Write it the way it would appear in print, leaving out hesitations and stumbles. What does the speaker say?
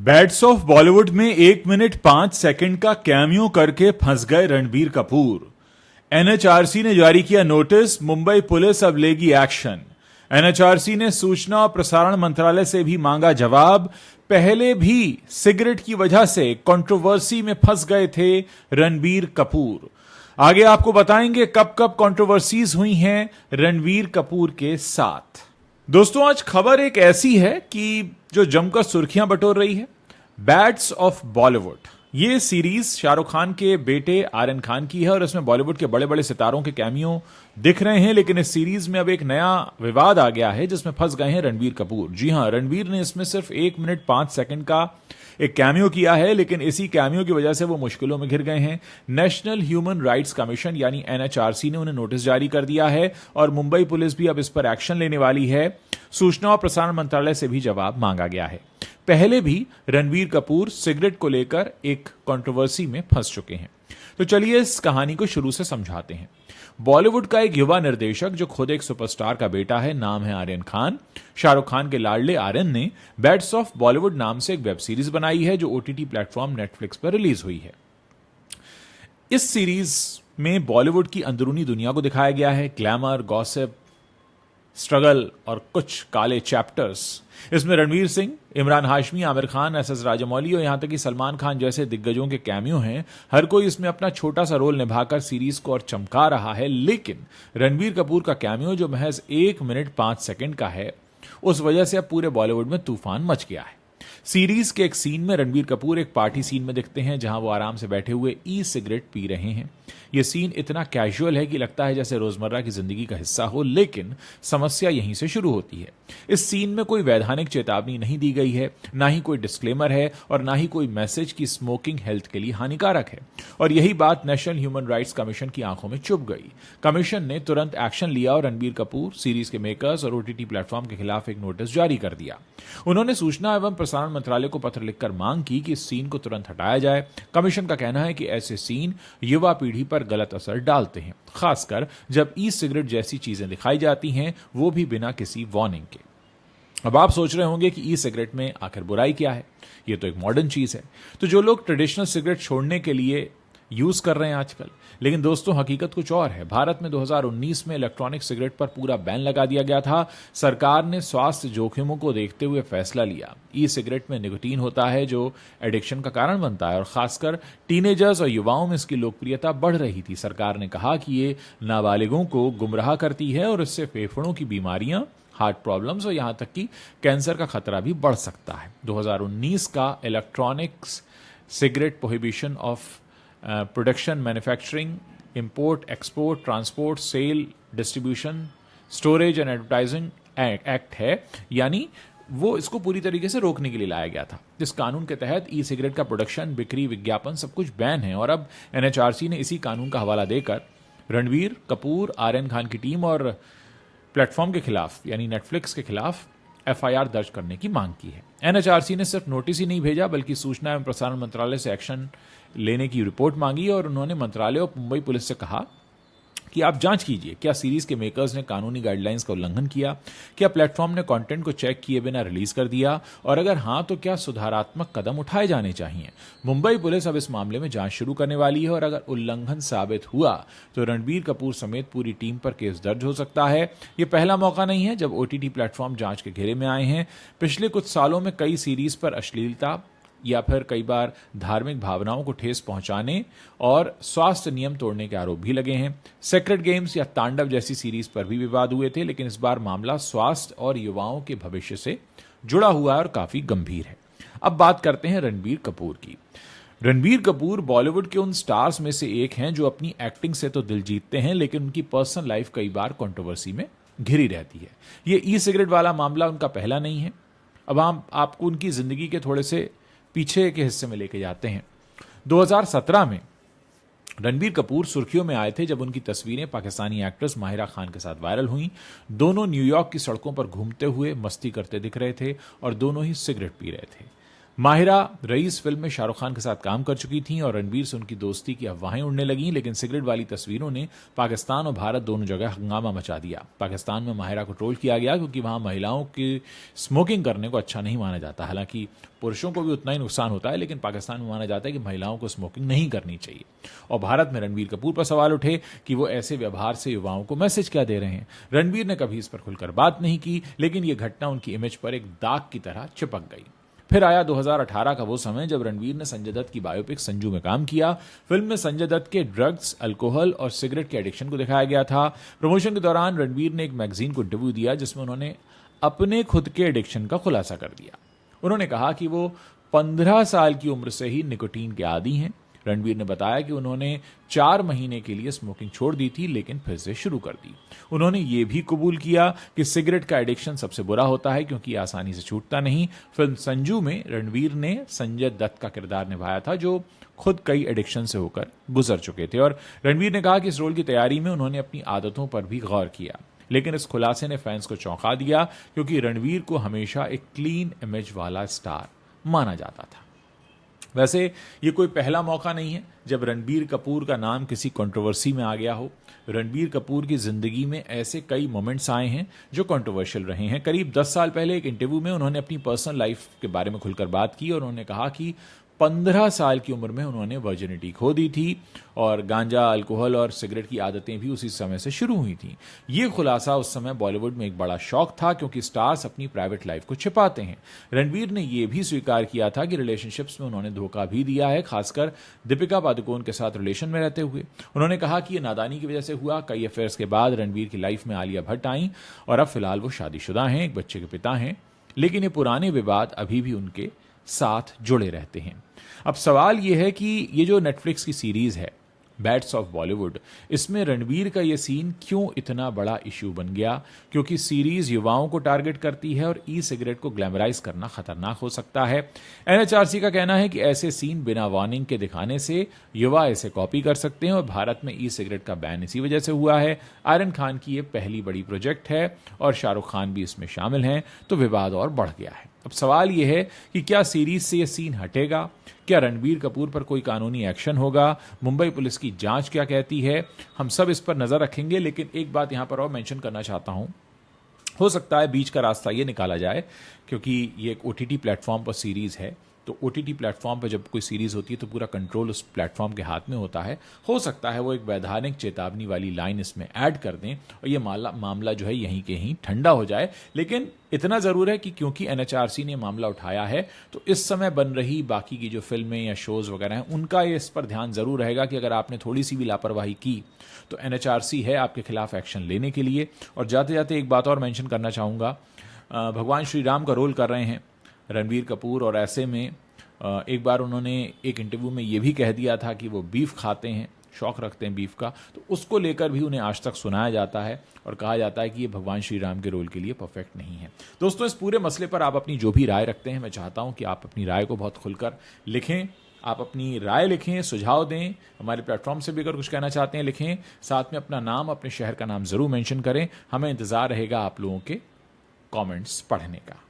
Bats of Bollywood में 1 minute 5 second का cameo करके फंस गए रणबीर कपूर। एनएचआरसी ने जारी किया नोटिस, मुंबई पुलिस अब लेगी एक्शन। एनएचआरसी ने सूचना और प्रसारण मंत्रालय से भी मांगा जवाब। पहले भी सिगरेट की वजह से कंट्रोवर्सी में फंस गए थे रणबीर कपूर। आगे आपको बताएंगे कब कब कंट्रोवर्सीज हुई हैं रणबीर कपूर के साथ। दोस्तों, आज खबर एक ऐसी है कि जो जमकर सुर्खियां बटोर रही है। बैट्स ऑफ बॉलीवुड, ये सीरीज शाहरुख खान के बेटे आर्यन खान की है और इसमें बॉलीवुड के बड़े बड़े सितारों के कैमियो दिख रहे हैं। लेकिन इस सीरीज में अब एक नया विवाद आ गया है जिसमें फंस गए हैं रणबीर कपूर। जी हां, रणबीर ने इसमें सिर्फ 1 मिनट 5 सेकंड का एक कैमियो किया है, लेकिन इसी कैमियो की वजह से वो मुश्किलों में घिर गए हैं। नेशनल ह्यूमन राइट्स कमीशन यानी एनएचआरसी ने उन्हें नोटिस जारी कर दिया है और मुंबई पुलिस भी अब इस पर एक्शन लेने वाली है। सूचना और प्रसारण मंत्रालय से भी जवाब मांगा गया है। पहले भी रणबीर कपूर सिगरेट को लेकर एक कंट्रोवर्सी में फंस चुके हैं। तो चलिए इस कहानी को शुरू से समझाते हैं। बॉलीवुड का एक युवा निर्देशक जो खुद एक सुपरस्टार का बेटा है, नाम है आर्यन खान। शाहरुख खान के लाडले आर्यन ने बैट्स ऑफ बॉलीवुड नाम से एक वेब सीरीज बनाई है जो ओटीटी प्लेटफॉर्म नेटफ्लिक्स पर रिलीज हुई है। इस सीरीज में बॉलीवुड की अंदरूनी दुनिया को दिखाया गया है। ग्लैमर, गॉसिप, स्ट्रगल और कुछ काले चैप्टर्स। इसमें रणवीर सिंह, इमरान हाशमी, आमिर खान, एस राजमौली और यहां तक कि सलमान खान जैसे दिग्गजों के कैमियो हैं। हर कोई इसमें अपना छोटा सा रोल निभाकर सीरीज को और चमका रहा है। लेकिन रणबीर कपूर का कैमियो जो महज 1 मिनट 5 सेकंड का है, उस वजह से अब पूरे बॉलीवुड में तूफान मच गया है। सीरीज के एक सीन में रणबीर कपूर एक पार्टी सीन में दिखते हैं जहां वो आराम से बैठे हुए ई सिगरेट पी रहे हैं। यह सीन इतना कैजुअल है कि लगता है जैसे रोजमर्रा की जिंदगी का हिस्सा हो, लेकिन समस्या यहीं से शुरू होती है। इस सीन में कोई वैधानिक चेतावनी नहीं दी गई है, ना ही कोई डिस्क्लेमर है और ना ही कोई मैसेज कि स्मोकिंग हेल्थ के लिए हानिकारक है। और यही बात नेशनल ह्यूमन राइट्स कमीशन की आंखों में चुभ गई। कमीशन ने तुरंत एक्शन लिया और रणबीर कपूर, सीरीज के मेकर्स और ओटीटी प्लेटफॉर्म के खिलाफ एक नोटिस जारी कर दिया। उन्होंने सूचना एवं प्रसारण मंत्रालय को पत्र लिखकर मांग की कि इस सीन को तुरंत हटाया जाए। कमीशन का कहना है कि ऐसे सीन युवा पीढ़ी पर गलत असर डालते हैं, खासकर जब ई सिगरेट जैसी चीजें दिखाई जाती हैं, वो भी बिना किसी वार्निंग के। अब आप सोच रहे होंगे कि ई सिगरेट में आखिर बुराई क्या है, ये तो एक मॉडर्न चीज है। तो जो लोग ट्रेडिशनल सिगरेट छोड़ने के लिए यूज कर रहे हैं आजकल, लेकिन दोस्तों हकीकत कुछ और है। भारत में 2019 में इलेक्ट्रॉनिक सिगरेट पर पूरा बैन लगा दिया गया था। सरकार ने स्वास्थ्य जोखिमों को देखते हुए फैसला लिया। ई सिगरेट में निकोटीन होता है जो एडिक्शन का कारण बनता है और खासकर टीनेजर्स और युवाओं में इसकी लोकप्रियता बढ़ रही थी। सरकार ने कहा कि ये नाबालिगों को गुमराह करती है और इससे फेफड़ों की बीमारियां, हार्ट प्रॉब्लम्स और यहां तक कि कैंसर का खतरा भी बढ़ सकता है। 2019 का electronics cigarette prohibition of production, manufacturing, import, export, transport, sale, distribution, storage and advertising act है, यानी वो इसको पूरी तरीके से रोकने के लिए लाया गया था। इस कानून के तहत ई सिगरेट का प्रोडक्शन, बिक्री, विज्ञापन सब कुछ बैन है। और अब एनएचआरसी ने इसी कानून का हवाला देकर रणबीर कपूर, आर्यन खान की टीम और प्लेटफॉर्म के खिलाफ यानी नेटफ्लिक्स के खिलाफ एफआईआर दर्ज करने की मांग की है। एनएचआरसी ने सिर्फ नोटिस ही नहीं भेजा बल्कि सूचना एवं प्रसारण मंत्रालय से एक्शन लेने की रिपोर्ट मांगी और उन्होंने मंत्रालय और मुंबई पुलिस से कहा कि आप जांच कीजिए, क्या सीरीज के मेकर्स ने कानूनी गाइडलाइंस का उल्लंघन किया, क्या प्लेटफॉर्म ने कंटेंट को चेक किए बिना रिलीज कर दिया और अगर हां तो क्या सुधारात्मक कदम उठाए जाने चाहिए। मुंबई पुलिस अब इस मामले में जांच शुरू करने वाली है और अगर उल्लंघन साबित हुआ तो रणबीर कपूर समेत पूरी टीम पर केस दर्ज हो सकता है। यह पहला मौका नहीं है जब ओटीटी प्लेटफॉर्म जांच के घेरे में आए हैं। पिछले कुछ सालों में कई सीरीज पर अश्लीलता या फिर कई बार धार्मिक भावनाओं को ठेस पहुंचाने और स्वास्थ्य नियम तोड़ने के आरोप भी लगे हैं। सेक्रेट गेम्स या तांडव जैसी सीरीज पर भी विवाद हुए थे, लेकिन इस बार मामला स्वास्थ्य और युवाओं के भविष्य से जुड़ा हुआ है और काफी गंभीर है। अब बात करते हैं रणबीर कपूर की। रणबीर कपूर बॉलीवुड के उन स्टार्स में से एक हैं जो अपनी एक्टिंग से तो दिल जीतते हैं, लेकिन उनकी पर्सनल लाइफ कई बार कंट्रोवर्सी में घिरी रहती है। ये ई सिगरेट वाला मामला उनका पहला नहीं है। अब हम आपको उनकी जिंदगी के थोड़े से पीछे के हिस्से में लेके जाते हैं। 2017 में रणबीर कपूर सुर्खियों में आए थे जब उनकी तस्वीरें पाकिस्तानी एक्ट्रेस माहिरा खान के साथ वायरल हुई। दोनों न्यूयॉर्क की सड़कों पर घूमते हुए मस्ती करते दिख रहे थे और दोनों ही सिगरेट पी रहे थे। माहिरा रईस फिल्म में शाहरुख खान के साथ काम कर चुकी थीं और रणबीर से उनकी दोस्ती की अफवाहें उड़ने लगीं, लेकिन सिगरेट वाली तस्वीरों ने पाकिस्तान और भारत दोनों जगह हंगामा मचा दिया। पाकिस्तान में माहिरा को ट्रोल किया गया क्योंकि वहां महिलाओं की स्मोकिंग करने को अच्छा नहीं माना जाता। हालांकि पुरुषों को भी उतना ही नुकसान होता है, लेकिन पाकिस्तान में माना जाता है कि महिलाओं को स्मोकिंग नहीं करनी चाहिए। और भारत में रणबीर कपूर पर सवाल उठे कि वो ऐसे व्यवहार से युवाओं को मैसेज क्या दे रहे हैं। रणबीर ने कभी इस पर खुलकर बात नहीं की, लेकिन यह घटना उनकी इमेज पर एक दाग की तरह चिपक गई। फिर आया 2018 का वो समय जब रणबीर ने संजय दत्त की बायोपिक संजू में काम किया। फिल्म में संजय दत्त के ड्रग्स, अल्कोहल और सिगरेट के एडिक्शन को दिखाया गया था। प्रमोशन के दौरान रणबीर ने एक मैगजीन को इंटरव्यू दिया जिसमें उन्होंने अपने खुद के एडिक्शन का खुलासा कर दिया। उन्होंने कहा कि वो 15 साल की उम्र से ही निकोटीन के आदी हैं। रणबीर ने बताया कि उन्होंने 4 महीने के लिए स्मोकिंग छोड़ दी थी, लेकिन फिर से शुरू कर दी। उन्होंने ये भी कबूल किया कि सिगरेट का एडिक्शन सबसे बुरा होता है क्योंकि आसानी से छूटता नहीं। फिल्म संजू में रणबीर ने संजय दत्त का किरदार निभाया था जो खुद कई एडिक्शन से होकर गुजर चुके थे। और रणबीर ने कहा कि इस रोल की तैयारी में उन्होंने अपनी आदतों पर भी गौर किया। लेकिन इस खुलासे ने फैंस को चौंका दिया क्योंकि रणबीर को हमेशा एक क्लीन इमेज वाला स्टार माना जाता था। वैसे ये कोई पहला मौका नहीं है जब रणबीर कपूर का नाम किसी कंट्रोवर्सी में आ गया हो। रणबीर कपूर की जिंदगी में ऐसे कई मोमेंट्स आए हैं जो कंट्रोवर्शियल रहे हैं। करीब 10 साल पहले एक इंटरव्यू में उन्होंने अपनी पर्सनल लाइफ के बारे में खुलकर बात की और उन्होंने कहा कि 15 साल की उम्र में उन्होंने वर्जिनिटी खो दी थी और गांजा, अल्कोहल और सिगरेट की आदतें भी उसी समय से शुरू हुई थी। ये खुलासा उस समय बॉलीवुड में एक बड़ा शॉक था क्योंकि स्टार्स अपनी प्राइवेट लाइफ को छिपाते हैं। रणबीर ने यह भी स्वीकार किया था कि रिलेशनशिप्स में उन्होंने धोखा भी दिया है, खासकर दीपिका पादुकोण के साथ रिलेशन में रहते हुए। उन्होंने कहा कि यह नादानी की वजह से हुआ। कई अफेयर्स के बाद रणबीर की लाइफ में आलिया भट्ट आई और अब फिलहाल वो शादीशुदा हैं, एक बच्चे के पिता हैं, लेकिन ये पुराने विवाद अभी भी उनके साथ जुड़े रहते हैं। अब सवाल यह है कि ये जो नेटफ्लिक्स की सीरीज है बैड्स ऑफ बॉलीवुड, इसमें रणबीर का ये सीन क्यों इतना बड़ा इश्यू बन गया? क्योंकि सीरीज युवाओं को टारगेट करती है और ई सिगरेट को ग्लैमराइज करना खतरनाक हो सकता है। एनएचआरसी का कहना है कि ऐसे सीन बिना वार्निंग के दिखाने से युवा इसे कॉपी कर सकते हैं और भारत में ई सिगरेट का बैन इसी वजह से हुआ है। आर्यन खान की ये पहली बड़ी प्रोजेक्ट है और शाहरुख खान भी इसमें शामिल हैं, तो विवाद और बढ़ गया है। अब सवाल यह है कि क्या सीरीज से यह सीन हटेगा? क्या रणबीर कपूर पर कोई कानूनी एक्शन होगा? मुंबई पुलिस की जांच क्या कहती है? हम सब इस पर नजर रखेंगे। लेकिन एक बात यहां पर और मेंशन करना चाहता हूं, हो सकता है बीच का रास्ता ये निकाला जाए, क्योंकि ये एक ओटीटी प्लेटफॉर्म पर सीरीज है, तो ओटीटी प्लेटफॉर्म पर जब कोई सीरीज होती है तो पूरा कंट्रोल उस प्लेटफॉर्म के हाथ में होता है। हो सकता है वो एक वैधानिक चेतावनी वाली लाइन इसमें ऐड कर दें और ये मामला जो है यहीं के यहीं ठंडा हो जाए। लेकिन इतना जरूर है कि क्योंकि एनएचआरसी ने मामला उठाया है, तो इस समय बन रही बाकी की जो फिल्में या शोज वगैरह हैं उनका ये इस पर ध्यान जरूर रहेगा कि अगर आपने थोड़ी सी भी लापरवाही की तो एनएचआरसी है आपके खिलाफ एक्शन लेने के लिए। और जाते जाते एक बात और मेंशन करना चाहूँगा, भगवान श्री राम का रोल कर रहे हैं रणबीर कपूर और ऐसे में एक बार उन्होंने एक इंटरव्यू में ये भी कह दिया था कि वो बीफ खाते हैं, शौक रखते हैं बीफ का, तो उसको लेकर भी उन्हें आज तक सुनाया जाता है और कहा जाता है कि ये भगवान श्री राम के रोल के लिए परफेक्ट नहीं है। दोस्तों, इस पूरे मसले पर आप अपनी जो भी राय रखते हैं, मैं चाहता हूं कि आप अपनी राय को बहुत खुलकर लिखें। आप अपनी राय लिखें, सुझाव दें, हमारे प्लेटफॉर्म से भी अगर कुछ कहना चाहते हैं लिखें, साथ में अपना नाम, अपने शहर का नाम जरूर मेंशन करें। हमें इंतजार रहेगा आप लोगों के कमेंट्स पढ़ने का।